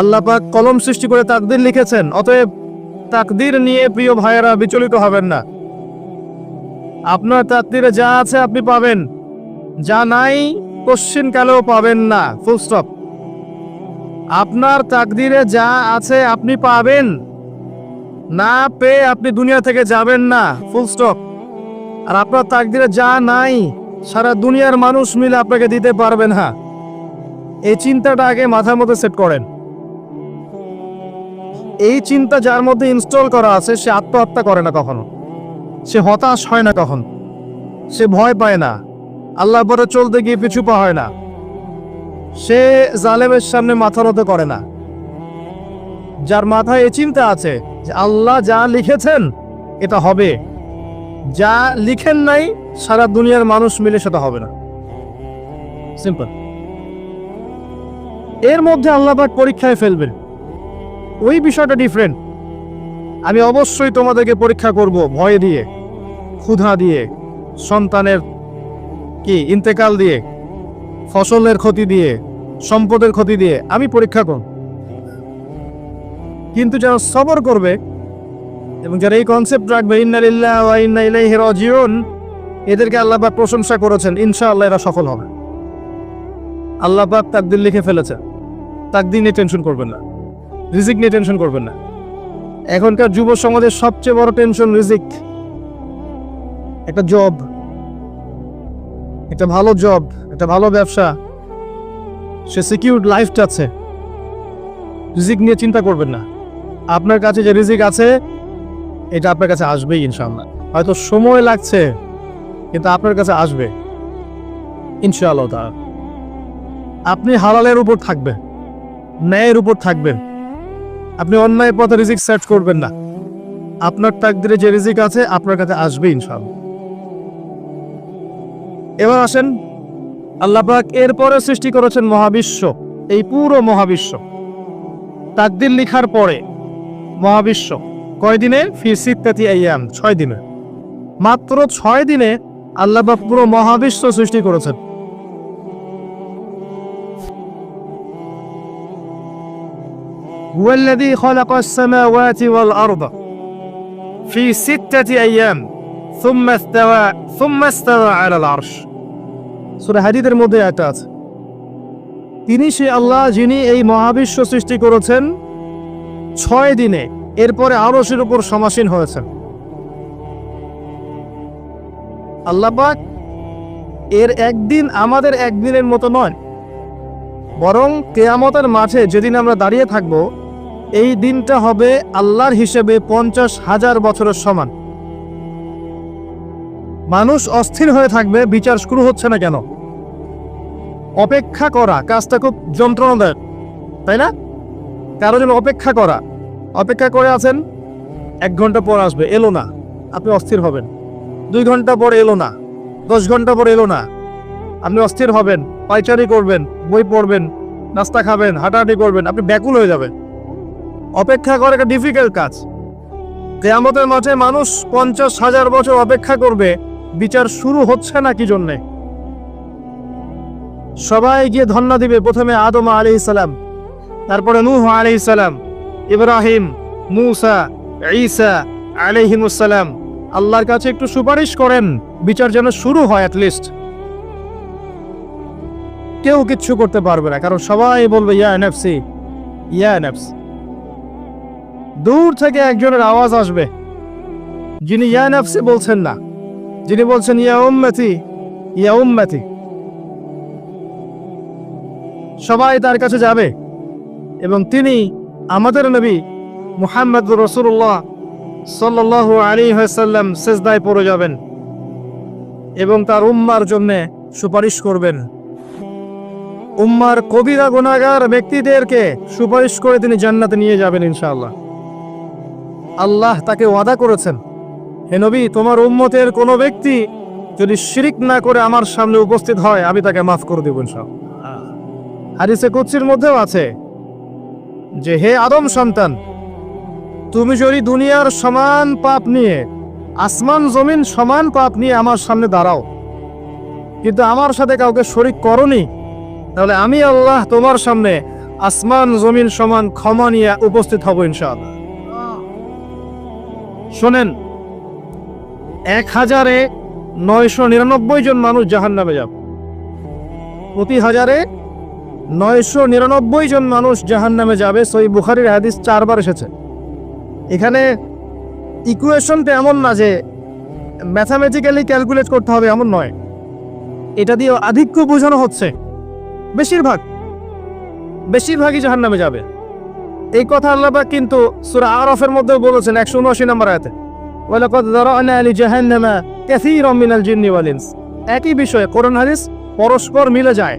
আল্লাহ পাক কলম সৃষ্টি করে তাকদীর লিখেছেন, অতএব তাকদীর নিয়ে প্রিয় ভাইয়েরা বিচলিত হবেন না। আপনার তাকদীরে যা আছে আপনি পাবেন, যা নাই কোশ্চিন কালেও পাবেন না, ফুল স্টপ। আপনার তাকদীরে যা আছে আপনি পাবেন, না পেয়ে আপনি দুনিয়া থেকে যাবেন না, ফুল স্টপ। আর আপনার তাকদীরে যা নাই সারা দুনিয়ার মানুষ মিলে আপনাকে দিতে পারবে না। এই চিন্তাটা আগে মাথার মধ্যে সেট করেন। এই চিন্তা যার মধ্যে ইনস্টল করা আছে সে আত্মহত্যা করে না কখনো, সে হতাশ হয় না কখন, সে ভয় পায় না, আল্লাহর পরে চলতে গিয়ে পিছু পা হয় না, সে জালেমের সামনে মাথা নত করে না। যার মাথায় এই চিন্তা আছে যে আল্লাহ যা লিখেছেন এটা হবে, যা লিখেন নাই সারা দুনিয়ার মানুষ মিলে সেটা হবে না, সিম্পল। এর মধ্যে আল্লাহ পাক পরীক্ষায় ফেলবেন, ওই বিষয়টা ডিফারেন্ট। আমি অবশ্যই তোমাদেরকে পরীক্ষা করব ভয় দিয়ে, ক্ষুধা দিয়ে, সন্তানের ইন্তেকাল দিয়ে, ফসলের ক্ষতি দিয়ে, সম্পদের ক্ষতি দিয়ে আমি পরীক্ষা করব। কিন্তু যারা সবর করবে এবং যারা এই কনসেপ্ট রাখবে ইন্না লিল্লাহি ওয়া ইন্না ইলাইহি রাজিউন, এদেরকে আল্লাহ পাক প্রশংসা করেছেন, ইনশাআল্লাহ এরা সফল হবে। আল্লাহ পাক তাকদীর লিখে ফেলেছে, তাকদীর নিয়ে টেনশন করবেন না, রিজিক নিয়ে টেনশন করবেন না। এখনকার যুব সমাজের সবচেয়ে বড় টেনশন রিজিক। একটা জব, একটা ভালো জব, একটা ভালো ব্যবসা, সে সিকিউরড লাইফ চাচ্ছে, রিজিক নিয়ে চিন্তা করবেন না। আপনার কাছে যে রিজিক আছে এটা আপনার কাছে আসবেই ইনশাআল্লাহ। হয়তো সময় লাগছে কিন্তু আপনার কাছে আসবে ইনশাআল্লাহ তাআলা। আপনি হালালের উপর থাকবেন, ন্যায়ের উপর থাকবেন, আপনি অন্যায় পথে রিজিক সার্চ করবেন না। আপনার তাকদিরে যে রিজিক আছে আপনার কাছে আসবে ইনশাআল্লাহ। এবার আসেন, আল্লাহ পাক এরপরে সৃষ্টি করেছেন মহাবিশ্ব, এই পুরো মহাবিশ্ব। তাকদির লিখার পরে মহাবিশ্ব কয়দিনে? ফি সিত্তাতি আইয়াম, 6 দিনে। মাত্র 6 দিনে আল্লাহ পাক পুরো মহাবিশ্ব সৃষ্টি করেছেন। হুয়াল্লাযী খালাকাস সামাওয়াতি ওয়াল আরদা ফি সিত্তাতি আইয়াম সুম্মা ইস্তাওয়া আলাল আরশ। সূরা হাদীদের মধ্যে এটা আছে। তিনি সে আল্লাহ যিনি এই মহাবিশ্ব সৃষ্টি করেছেন 6 দিনে, এরপরে আরশের উপর সমাসীন হয়েছেন। আল্লাহ পাক এর একদিন আমাদের একদিনের মতো নয়, বরং কিয়ামতের মাঠে যেদিন আমরা দাঁড়িয়ে থাকব এই দিনটা হবে আল্লাহর হিসেবে 50,000 বছরের সমান। মানুষ অস্থির হয়ে থাকবে, বিচার শুরু হচ্ছে না কেন। অপেক্ষা করা কাজটা খুব যন্ত্রণাদায়ক, তাই না? কারো জন্য অপেক্ষা করা, অপেক্ষা করে আছেন, 1 ঘন্টা পর আসবে, এলো না, আপনি অস্থির হবেন। 2 ঘন্টা পরে এলো না, 10 ঘন্টা পরে এলো না, আপনি অস্থির হবেন, পায়চারি করবেন, বই পড়বেন, নাস্তা খাবেন, হাঁটাহাঁটি করবেন, আপনি ব্যাকুল হয়ে যাবেন। অপেক্ষা করা একটা ডিফিকাল্ট কাজ। কিয়ামতের মাঠে মানুষ 50,000 বছর অপেক্ষা করবে, বিচার শুরু হচ্ছে না কি জন্যে। সবাই গিয়ে ধন্না দিবে, প্রথমে আদম আলাইহিস সালাম, তারপরে নূহ আলাইহিস সালাম, ইব্রাহিম, মূসা, ঈসা আলাইহিমুস সালাম। আল্লাহর কাছে একটু সুপারিশ করেন, বিচার যেন শুরু হয় অ্যাটলিস্ট। কেউ কিচ্ছু করতে পারবে না, কারণ সবাই বলবে ইয়া নাফসি, ইয়া নাফস। দূর থেকে একজনের আওয়াজ আসবে, যিনি ইয়া নাফসি বলছেন না, যিনি বলছেন ইয়া উম্মতি, ইয়া উম্মতি। সবাই তার কাছে যাবে এবং তিনি আমাদের নবী মুহাম্মদুর রাসূলুল্লাহ সাল্লাল্লাহু আলাইহি ওয়াসাল্লাম সিজদায় পড়ে যাবেন এবং তার উম্মার জন্য সুপারিশ করবেন। উম্মার কবিরা গুনাহগার ব্যক্তিদেরকে সুপারিশ করে তিনি জান্নাতে নিয়ে যাবেন ইনশাআল্লাহ। আল্লাহ তাকে ওয়াদা করেছেন, হে নবী, তোমার উম্মতের কোনো ব্যক্তি যদি শিরিক না করে আমার সামনে উপস্থিত হয় আমি তাকে মাফ করে দেব ইনশাআল্লাহ। হাদিসে কুদসির মধ্যেও আছে যে হে আদম সন্তান, তুমি যদি দুনিয়ার সমান পাপ নিয়ে, আসমান জমিন সমান পাপ নিয়ে আমার সামনে দাঁড়াও, কিন্তু আমার সাথে কাউকে শরীক করনি, তাহলে আমি আল্লাহ তোমার সামনে আসমান জমিন সমান ক্ষমা নিয়ে উপস্থিত হব ইনশাআল্লাহ। শোনেন, 1999 জন মানুষ জাহান্নামে যাবে। প্রতি 1999 জন মানুষ জাহান্নামে যাবে। সহিহ বুখারীর হাদিস 4 বার এসেছে। এখানে ইকুয়েশনটা এমন না যে ম্যাথামেটিক্যালি ক্যালকুলেট করতে হবে, এমন নয়। এটা দিয়ে আধিক্য বোঝানো হচ্ছে। বেশিরভাগই জাহান্নামে যাবে। এই কথা আল্লাহ পাক কিন্তু সূরা আরাফের মধ্যে বলেছেন 179 নম্বর আয়াতে, ওয়ালাকাদ যারানা লিজাহান্নামা কাসীরাম মিনাল জিন্নি ওয়াল ইনস। একই বিষয়ে কোরআন হাদিস পরস্পর মিলে যায়।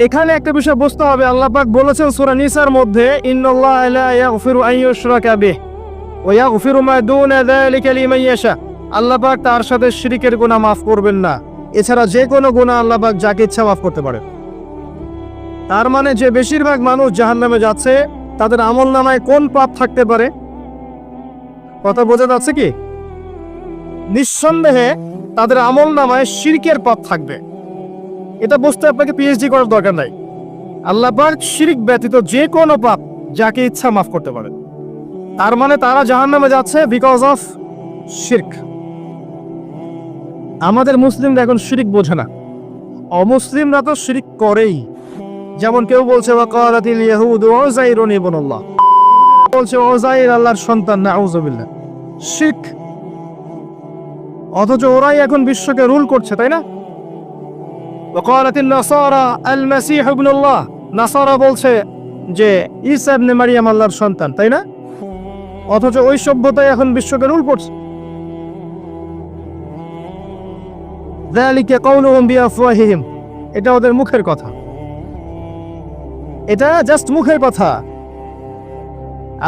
এখানে একটা বিষয় বুঝতে হবে, আল্লাহ পাক বলেছেন সূরা নিসার মধ্যে, ইন্নাল্লাহা লা ইয়াগফিরু আন ইউশরাকা বিহি ওয়া ইয়াগফিরু মা দুনা যালিকা লিমান ইয়াশা। আল্লাহ পাক তার সাথে শিরকের গুনাহ মাফ করবেন না, এছাড়া যে কোনো গুনাহ আল্লাহ পাক যাকে ইচ্ছা মাফ করতে পারে। তার মানে যে বেশিরভাগ মানুষ জাহান্নামে যাচ্ছে, তাদের আমলনামায় কোন পাপ থাকতে পারে? কথা বোঝা যাচ্ছে কি? নিঃসন্দেহে তাদের আমলনামায় শিরকের পাপ থাকবে। এটা বুঝতে আপনাকে পিএইচডি করার দরকার নাই। আল্লাহ পাক শিরক ব্যতীত যে কোনো পাপ যাকে ইচ্ছা মাফ করতে পারে। তার মানে তারা জাহান্নামে যাচ্ছে বিকজ অফ শিরক। আমাদের মুসলিমরা এখন শিরক বোঝে না, অমুসলিমরা তো শিরক করেই। যেমন কেউ বলছে ওয়াকালাতিল ইয়াহুদু উযাইরুন ইবনুল্লাহ, বলছে উযাইর আল্লাহর সন্তান, নাউযুবিল্লাহ। শিরক। অথচ ওরাই এখন বিশ্বকে রুল করছে, তাই না? ওয়াকালাতিন নাসারা আল মাসীহ ইবনুল্লাহ, নাসারা বলছে যে ঈসা ইবনে মারইয়াম আল্লাহর সন্তান, তাই না? অথচ ওই সভ্যতাই এখন বিশ্বকে রুল করছে। যালিকা কাউলুহুম বিআফওয়াহিহিম, এটা ওদের মুখের কথা, এটা জাস্ট মুখের কথা।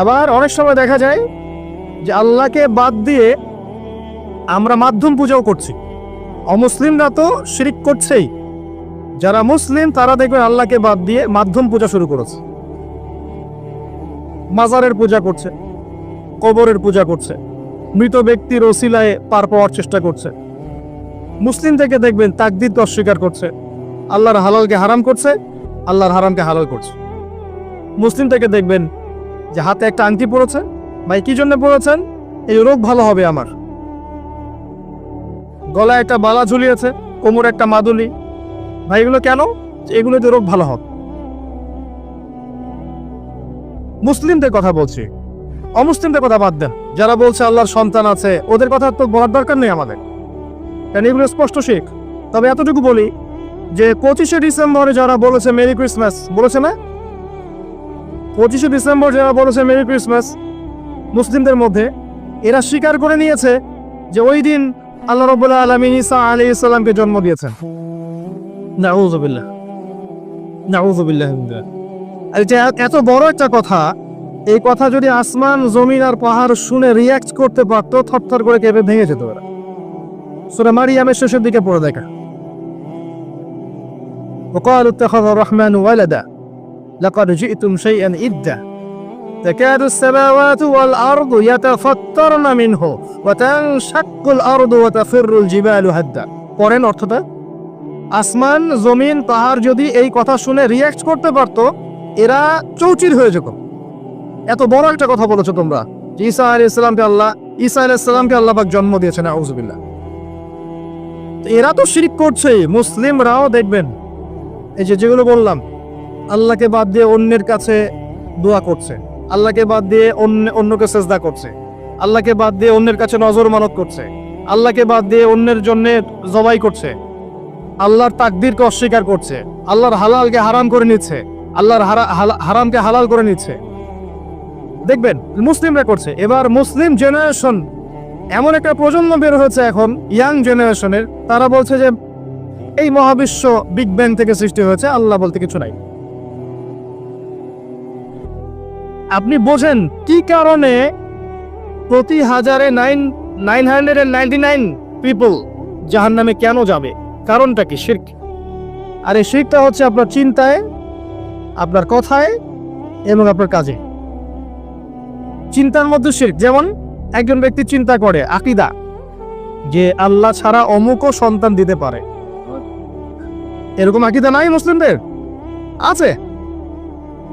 আবার অনেক সময় দেখা যায় যে আল্লাহকে বাদ দিয়ে আমরা মাধ্যম পূজাও করছি। অমুসলিমরা তো শিরক করছেই, যারা মুসলিম তারা দেখবেন আল্লাহকে বাদ দিয়ে মাধ্যম পূজা শুরু করেছে। মাজারের পূজা করছে, কবরের পূজা করছে, মৃত ব্যক্তির ওসিলায় পার পাওয়ার চেষ্টা করছে। মুসলিম থেকে দেখবেন তাকদীরকে অস্বীকার করছে, আল্লাহর হালালকে হারাম করছে, আল্লাহর হারামকে হালাল করছে। মুসলিম থেকে দেখবেন যে হাতে একটা আংটি পড়েছে, ভাই কি জন্য পড়েছেন? এই রোগ ভালো হবে আমার। গলায় একটা বালা ঝুলিয়েছে, কোমরে একটা মাদুলি, ভাই এগুলো কেন? এগুলোতে রোগ ভালো হবে। মুসলিমদের কথা বলছি, অমুসলিমদের কথা বাদ দেন। যারা বলছে আল্লাহর সন্তান আছে, ওদের কথা তো বলার দরকার নেই আমাদের, কারণ এগুলো স্পষ্ট শিরক। তবে এতটুকু বলি যে 25শে ডিসেম্বরে যারা বলেছে মেরি ক্রিসমাস, বলেছে না? 25শে ডিসেম্বর যারা বলেছে মেরি ক্রিসমাস, মুসলিমদের মধ্যে এরা স্বীকার করে নিয়েছে যে ওই দিন আল্লাহ রাব্বুল আলামিন ঈসা আলাইহিস সালামকে জন্ম দিয়েছেন। নাউযুবিল্লাহ, নাউযুবিল্লাহ। এটা এত বড় একটা কথা, এই কথা যদি আসমান জমিন আর পাহাড় শুনে রিয়াক্ট করতে পারতো, থরথর করে কেঁপে ভেঙে যেত ওরা। সূরা মারিয়ামের শেষের দিকে পড়ে দেখা, وقالوا اتخذ الرحمن ولدا لقد جئتم شيئا إدا تكاد السماوات والأرض يتفطرن منه وتنشق الأرض وتخر الجبال هدا। পরেন অর্থটা, আসমান জমিন পাহাড় যদি এই কথা শুনে রিয়াক্ট করতে পারতো, এরা চৌচির হয়ে যেত। এত বড় একটা কথা বলেছো তোমরা, ঈসা আলাইহিস সালামকে আল্লাহ পাক জন্ম দিয়েছেন, নাউযুবিল্লাহ। এরা তো শিরক করছে। মুসলিমরাও দেখবেন এই যেগুলো বললাম, আল্লাহকে বাদ দিয়ে অন্যের কাছে দোয়া করছে, আল্লাহকে বাদ দিয়ে অন্যকে সেজদা করছে, আল্লাহকে বাদ দিয়ে অন্যের কাছে নজর মানত করছে, আল্লাহকে বাদ দিয়ে অন্যের জন্য জবাই করছে, আল্লাহর তাকদীরকে অস্বীকার করছে, আল্লাহর হালালকে হারাম করে নিচ্ছে, আল্লাহর হারামকে হালাল করে নিচ্ছে। দেখবেন মুসলিমরা করছে। এবার মুসলিম জেনারেশন, এমন একটা প্রজন্ম বের হয়েছে এখন, ইয়াং জেনারেশনের, তারা বলছে যে এই মহাবিশ্ব বিগ ব্যাং থেকে সৃষ্টি হয়েছে, আল্লাহ বলতে কিছু নাই। আপনি বোঝেন কি কারণে প্রতি 999 পিপল জাহান্নামে কেন যাবে? কারণটা কি? শিরক। আর এই শিরকটা হচ্ছে আপনার চিন্তায়, আপনার কথায় এবং আপনার কাজে। চিন্তার মধ্যে শিরক। যেমন একজন ব্যক্তি চিন্তা করে আকীদা যে আল্লাহ ছাড়া অমুকও সন্তান দিতে পারে, এরকম আকীদা নাই মুসলিমদের। আছে